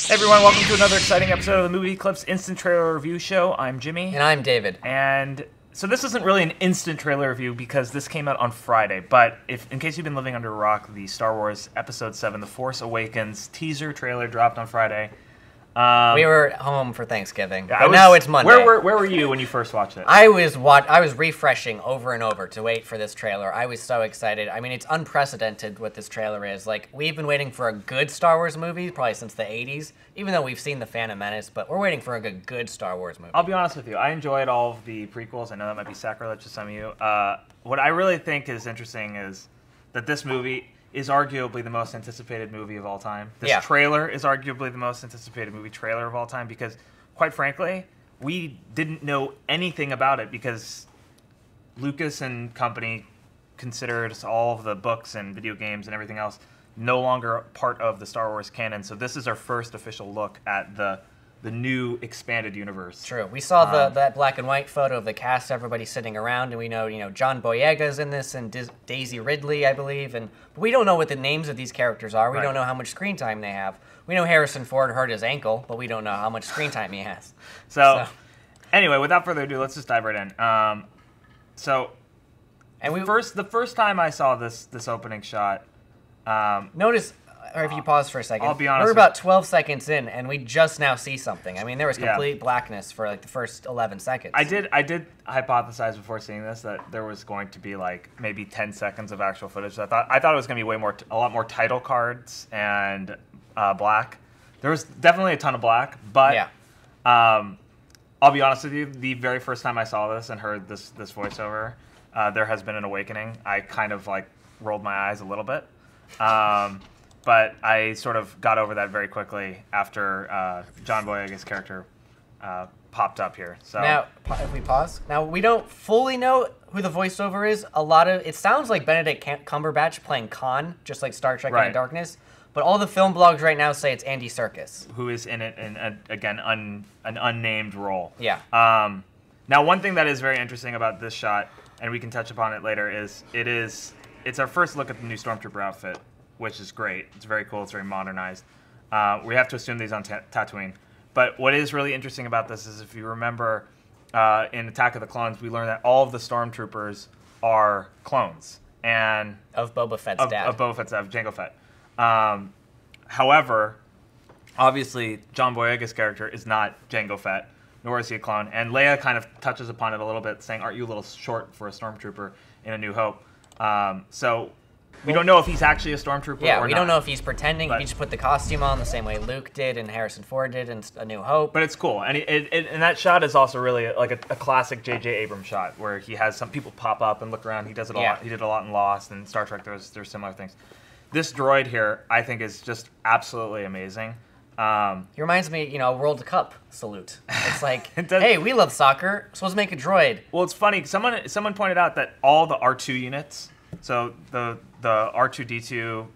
Hey everyone, welcome to another exciting episode of the Movieclips Instant Trailer Review Show. I'm Jimmy. And I'm David. And so this isn't really an instant trailer review because this came out on Friday, but in case you've been living under a rock, the Star Wars Episode 7, The Force Awakens teaser trailer dropped on Friday. We were home for Thanksgiving, but now it's Monday. Where were you when you first watched it? I was refreshing over and over to wait for this trailer. I was so excited. I mean, it's unprecedented what this trailer is. Like, we've been waiting for a good Star Wars movie probably since the 80s, even though we've seen The Phantom Menace, but we're waiting for a good Star Wars movie. I'll be honest with you. I enjoyed all of the prequels. I know that might be sacrilege to some of you. What I really think is interesting is that this movie is arguably the most anticipated movie of all time. This trailer is arguably the most anticipated movie trailer of all time because, quite frankly, we didn't know anything about it because Lucas and company considered all of the books and video games and everything else no longer part of the Star Wars canon. So this is our first official look at the new expanded universe. True. We saw that black and white photo of the cast, everybody sitting around, and we know, John Boyega's in this and Daisy Ridley, I believe, but we don't know what the names of these characters are. We don't know how much screen time they have. We know Harrison Ford hurt his ankle, but we don't know how much screen time he has. So anyway, without further ado, let's just dive right in. The first time I saw this opening shot, notice. Or if you pause for a second, I'll be honest. We're about 12 seconds in, and we just now see something. I mean, there was complete blackness for like the first 11 seconds. I did hypothesize before seeing this that there was going to be like maybe 10 seconds of actual footage. I thought it was going to be a lot more title cards and black. There was definitely a ton of black, but I'll be honest with you. The very first time I saw this and heard this voiceover, there has been an awakening. I kind of like rolled my eyes a little bit. But I sort of got over that very quickly after John Boyega's character popped up here. So now, if we pause, now we don't fully know who the voiceover is. It sounds like Benedict Cumberbatch playing Khan, just like Star Trek Into Darkness. But all the film blogs right now say it's Andy Serkis, who is in it in an unnamed role. Yeah. Now, one thing that is very interesting about this shot, and we can touch upon it later, is it's our first look at the new Stormtrooper outfit, which is great. It's very cool. It's very modernized. We have to assume these on Tatooine. But what is really interesting about this is if you remember in Attack of the Clones, we learned that all of the Stormtroopers are clones. And of Boba Fett's dad. Of Boba Fett's dad, of Jango Fett. However, obviously, John Boyega's character is not Jango Fett, nor is he a clone. And Leia kind of touches upon it a little bit, saying, aren't you a little short for a Stormtrooper in A New Hope? We don't know if he's actually a Stormtrooper or not. We don't know if he's pretending. He just put the costume on the same way Luke did and Harrison Ford did in A New Hope. But it's cool. And and that shot is also really like a classic J.J. Abrams shot where he has some people pop up and look around. He does it a lot. He did a lot in Lost and Star Trek. There's similar things. This droid here, I think, is just absolutely amazing. He reminds me, a World Cup salute. It's like, hey, we love soccer. We're supposed to make a droid. Well, it's funny. Someone pointed out that all the R2 units, so the R2-D2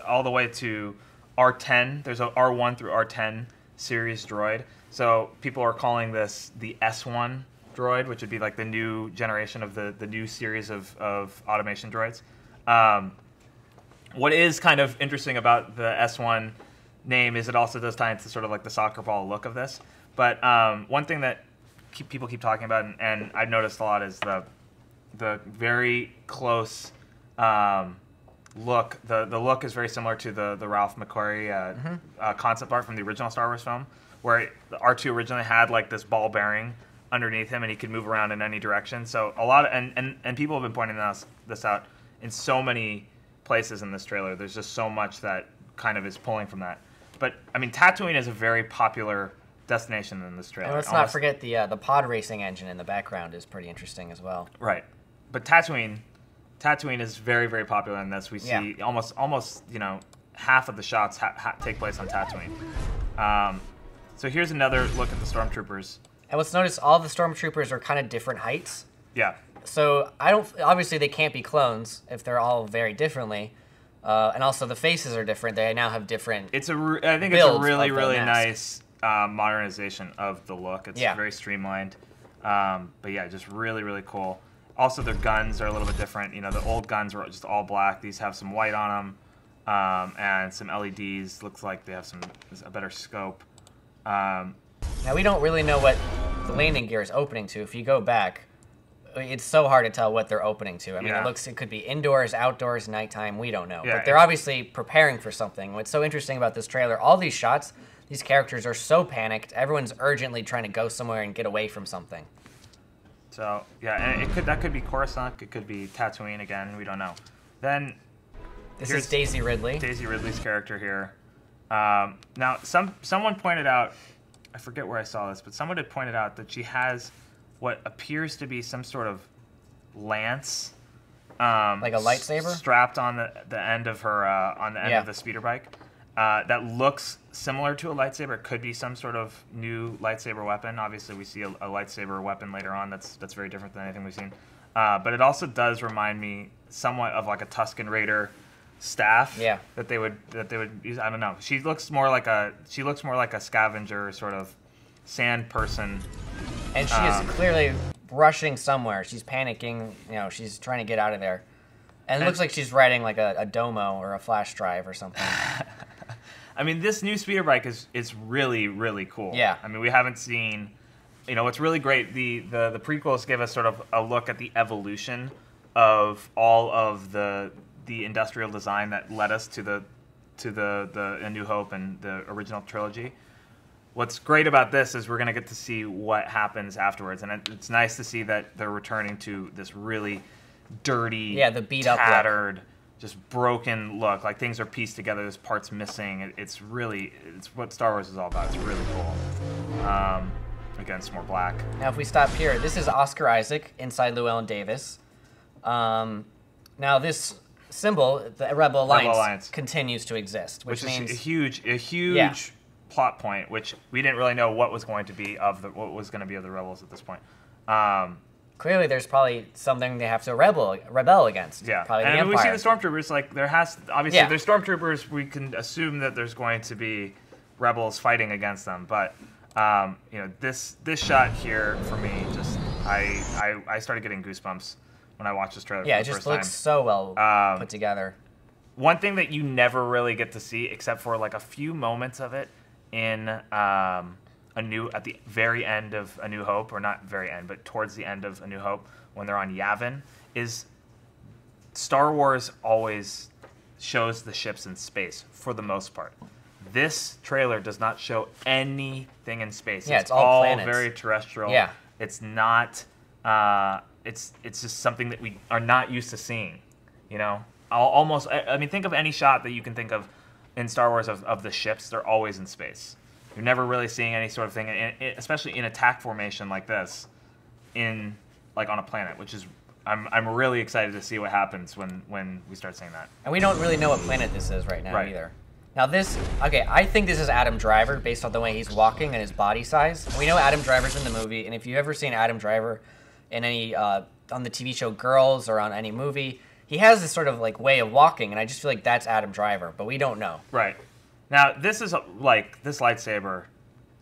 all the way to R10, there's a R1 through R10 series droid. So people are calling this the S1 droid, which would be like the new generation of the new series of automation droids. What is kind of interesting about the S1 name is it also does tie into sort of like the soccer ball look of this. But one thing that people keep talking about, and I've noticed a lot, is the very close look. The look is very similar to the Ralph McQuarrie concept art from the original Star Wars film, where the R2 originally had like this ball bearing underneath him, and he could move around in any direction. So a lot of, and people have been pointing this out in so many places in this trailer. There's just so much that kind of is pulling from that. But I mean, Tatooine is a very popular destination in this trailer. And let's not forget the pod racing engine in the background is pretty interesting as well. Right, but Tatooine is very, very popular in this. We see almost half of the shots take place on Tatooine. So here's another look at the Stormtroopers. And let's notice all the Stormtroopers are kind of different heights. Yeah. So obviously they can't be clones if they're all very differently. And also the faces are different. They now have different I think it's a really, really nice modernization of the look. It's very streamlined. But yeah, just really, really cool. Also, their guns are a little bit different. The old guns were just all black. These have some white on and some LEDs. Looks like they have a better scope. Now we don't really know what the landing gear is opening to. If you go back, it's so hard to tell what they're opening to. I mean, it could be indoors, outdoors, nighttime. We don't know. But they're obviously preparing for something. What's so interesting about this trailer, all these shots, these characters are so panicked. Everyone's urgently trying to go somewhere and get away from something. So, yeah, and that could be Coruscant. It could be Tatooine again. We don't know. Then this is Daisy Ridley. Daisy Ridley's character here. Now, someone pointed out, I forget where I saw this, but someone had pointed out that she has what appears to be some sort of lance, like a lightsaber, strapped on the end of her of the speeder bike. That looks similar to a lightsaber. It could be some sort of new lightsaber weapon. Obviously, we see a lightsaber weapon later on. That's very different than anything we've seen. But it also does remind me somewhat of like a Tusken Raider staff. Yeah. That they would use. I don't know. She looks more like a scavenger sort of sand person. And she is clearly rushing somewhere. She's panicking. You know, she's trying to get out of there. And it looks like she's riding like a domo or a flash drive or something. I mean, this new speeder bike is really, really cool. Yeah. I mean, we haven't seen, what's really great, the prequels give us sort of a look at the evolution of all of the industrial design that led us to the A New Hope and the original trilogy. What's great about this is we're going to get to see what happens afterwards, and it's nice to see that they're returning to this really dirty, the beat up, tattered, just broken look. Like things are pieced together. There's parts missing. It's what Star Wars is all about. It's really cool. Again, it's more black. Now, if we stop here, this is Oscar Isaac inside Llewellyn Davis. Now, this symbol, the Rebel Alliance, continues to exist, which means is a huge plot point, which we didn't really know what was going to be of the Rebels at this point. Clearly, there's probably something they have to rebel against. Yeah, probably and the we Empire. see the Stormtroopers. Like there's Stormtroopers. We can assume that there's going to be rebels fighting against them. But this shot here for me, just I started getting goosebumps when I watched this trailer. Yeah, for it the just first looks time. so well put together. One thing that you never really get to see, except for like a few moments of it in at the very end of A New Hope, or not very end, but towards the end of A New Hope, when they're on Yavin, is Star Wars always shows the ships in space for the most part. This trailer does not show anything in space. Yeah, it's all planets. Very terrestrial. Yeah. It's not. It's just something that we are not used to seeing. Almost. I mean, think of any shot that you can think of in Star Wars of the ships. They're always in space. You're never really seeing any sort of thing, especially in attack formation like this, on a planet, which is I'm really excited to see what happens when we start seeing that. And we don't really know what planet this is right now either. Now I think this is Adam Driver based on the way he's walking and his body size. We know Adam Driver's in the movie, and if you've ever seen Adam Driver in any on the TV show Girls or on any movie, he has this sort of like way of walking, and I just feel like that's Adam Driver, but we don't know. Right. Now, this is this lightsaber,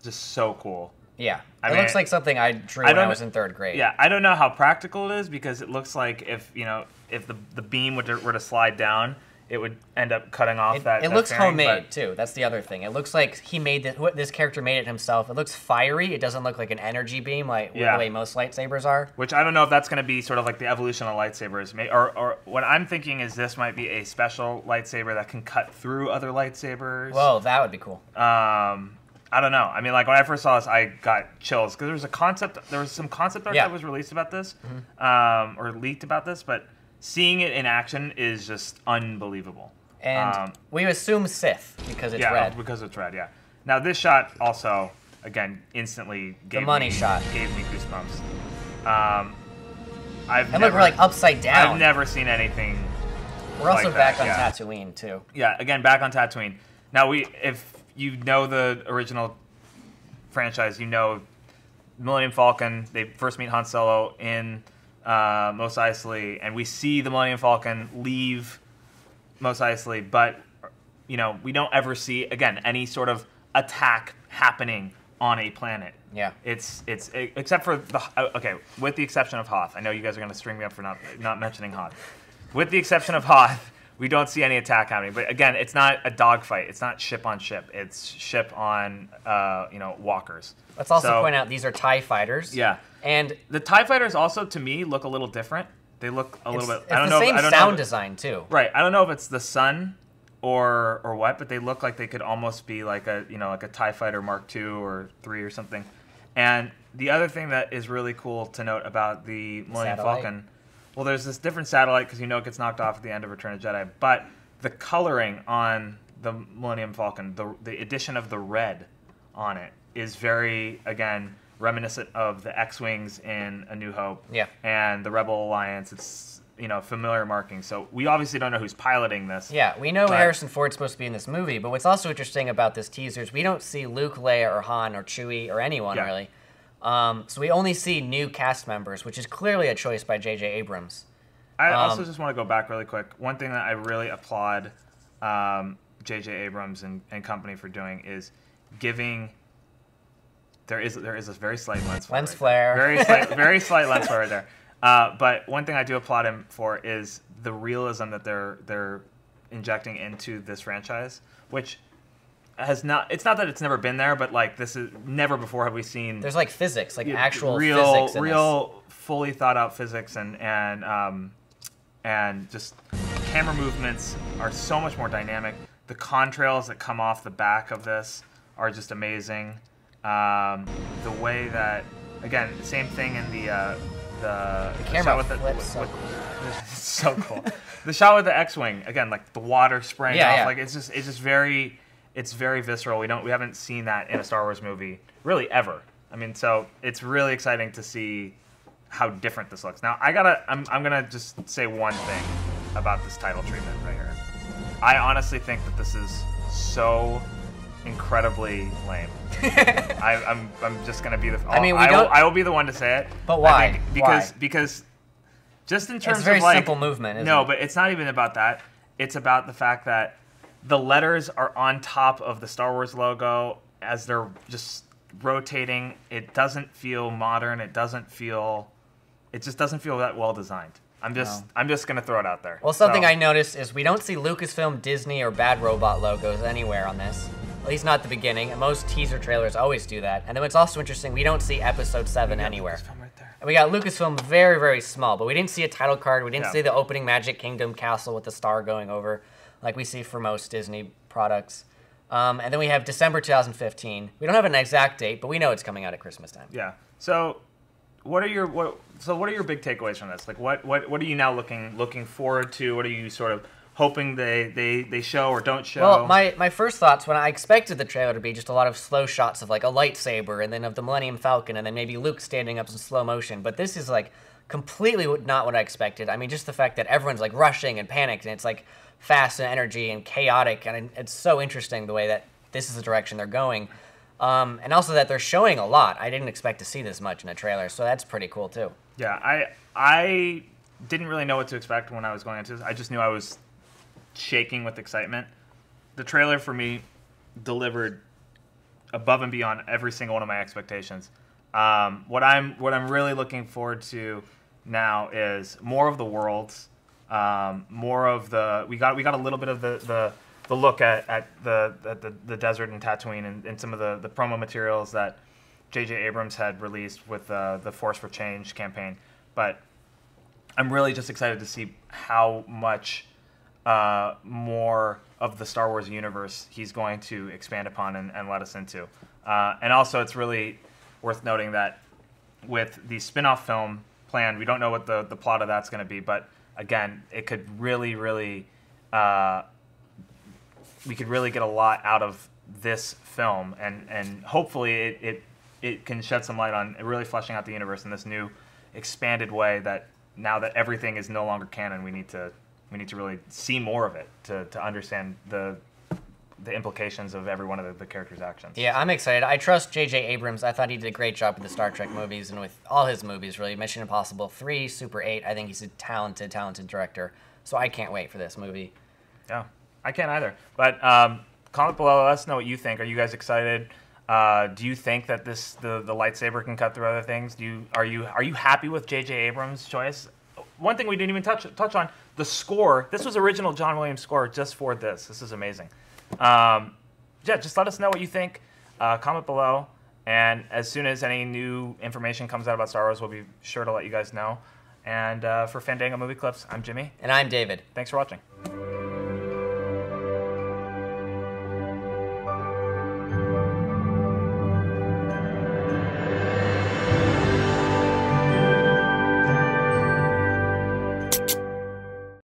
just so cool. Yeah. It looks like something I drew when I was in 3rd grade. Yeah, I don't know how practical it is, because it looks like if the beam were to slide down, it would end up cutting off that. It looks homemade too. That's the other thing. It looks like this character made it himself. It looks fiery. It doesn't look like an energy beam the way most lightsabers are. Which I don't know if that's going to be sort of like the evolution of lightsabers. Or what I'm thinking is this might be a special lightsaber that can cut through other lightsabers. Whoa, that would be cool. I don't know. I mean, like when I first saw this, I got chills because there was some concept art that was released about this, or leaked about this, but seeing it in action is just unbelievable. And we assume Sith because it's red. Because it's red, yeah. Now this shot also, again, instantly gave me goosebumps. We're like upside down. I've never seen anything. We're also back on Tatooine too. Yeah, again, back on Tatooine. Now if you know the original franchise, Millennium Falcon. They first meet Han Solo in Mos Eisley, and we see the Millennium Falcon leave Mos Eisley, but we don't ever see again any sort of attack happening on a planet. Yeah, it's except for with the exception of Hoth. I know you guys are going to string me up for not mentioning Hoth. With the exception of Hoth, we don't see any attack happening. But again, it's not a dogfight. It's not ship on ship. It's ship on walkers. Let's also point out these are TIE fighters. Yeah. And the TIE fighters also, to me, look a little different. They look a little bit. It's the same sound design too. Right. I don't know if it's the sun or what, but they look like they could almost be like a TIE Fighter Mark II or III or something. And the other thing that is really cool to note about the Millennium Falcon, well, there's this different satellite because it gets knocked off at the end of Return of Jedi, but the coloring on the Millennium Falcon, the addition of the red on it is very, again, reminiscent of the X-Wings in A New Hope and the Rebel Alliance. It's familiar marking. So we obviously don't know who's piloting this. Yeah, we know Harrison Ford's supposed to be in this movie, but what's also interesting about this teaser is we don't see Luke, Leia, or Han, or Chewie, or anyone really. So we only see new cast members, which is clearly a choice by J.J. Abrams. I also just want to go back really quick. One thing that I really applaud J.J. Abrams and company for doing is giving... There is a very slight lens flare. Very slight lens flare right there. But one thing I do applaud him for is the realism that they're injecting into this franchise, which has not. It's not that it's never been there, but like this is never before have we seen. There's like physics, like actual real, physics. Fully thought out physics and just camera movements are so much more dynamic. The contrails that come off the back of this are just amazing. The way that, again, same thing in the camera shot with flips it's so cool. The shot with the X-wing, again, like the water spraying off, like it's just very visceral. We haven't seen that in a Star Wars movie really ever. I mean, so it's really exciting to see how different this looks. Now, I'm gonna just say one thing about this title treatment right here. I honestly think that this is so incredibly lame. I'm just gonna be the. I will be the one to say it. But why? Because just in terms it's a very of like simple movement. No, but it's not even about that. It's about the fact that the letters are on top of the Star Wars logo as they're just rotating. It doesn't feel modern. It just doesn't feel that well designed. I'm just gonna throw it out there. Well, something I noticed is we don't see Lucasfilm, Disney, or Bad Robot logos anywhere on this. At least not at the beginning. And most teaser trailers always do that. And then what's also interesting, we don't see Episode 7 anywhere. Lucasfilm right there. And we got Lucasfilm very, very small, but we didn't see a title card. We didn't see the opening Magic Kingdom castle with the star going over, like we see for most Disney products. And then we have December 2015. We don't have an exact date, but we know it's coming out at Christmas time. Yeah. So, what are your big takeaways from this? Like, what are you now looking forward to? What are you sort of hoping they show or don't show? Well, my first thoughts when I expected the trailer to be just a lot of slow shots of like a lightsaber and then of the Millennium Falcon and then maybe Luke standing up in slow motion, but this is like completely not what I expected. I mean, just the fact that everyone's like rushing and panicked and it's like fast and energy and chaotic, and it's so interesting the way that this is the direction they're going. And also that they're showing a lot. I didn't expect to see this much in a trailer, so that's pretty cool too. Yeah, I didn't really know what to expect when I was going into this. I just knew I was shaking with excitement. The trailer for me delivered above and beyond every single one of my expectations. What I'm really looking forward to now is more of the worlds, more of the we got a little bit of the look at the desert and Tatooine and some of the promo materials that J.J. Abrams had released with the Force for Change campaign. But I'm really just excited to see how much more of the Star Wars universe he's going to expand upon and let us into. And also, it's really worth noting that with the spin-off film planned, we don't know what the plot of that's going to be, but again, it could really we could really get a lot out of this film, and hopefully it can shed some light on really fleshing out the universe in this new expanded way that now that everything is no longer canon, we need to really see more of it to understand the implications of every one of the characters' actions. Yeah, I'm excited. I trust J.J. Abrams. I thought he did a great job with the Star Trek movies and with all his movies, really. Mission Impossible 3, Super 8. I think he's a talented director. So I can't wait for this movie. Yeah, I can't either. But comment below. Let us know what you think. Are you guys excited? Do you think that the lightsaber can cut through other things? Are you happy with J.J. Abrams' choice? one thing we didn't even touch on, the score. This was original John Williams score just for this. This is amazing. Yeah, just let us know what you think. Comment below. And as soon as any new information comes out about Star Wars, we'll be sure to let you guys know. And for Fandango Movie Clips, I'm Jimmy. And I'm David. Thanks for watching.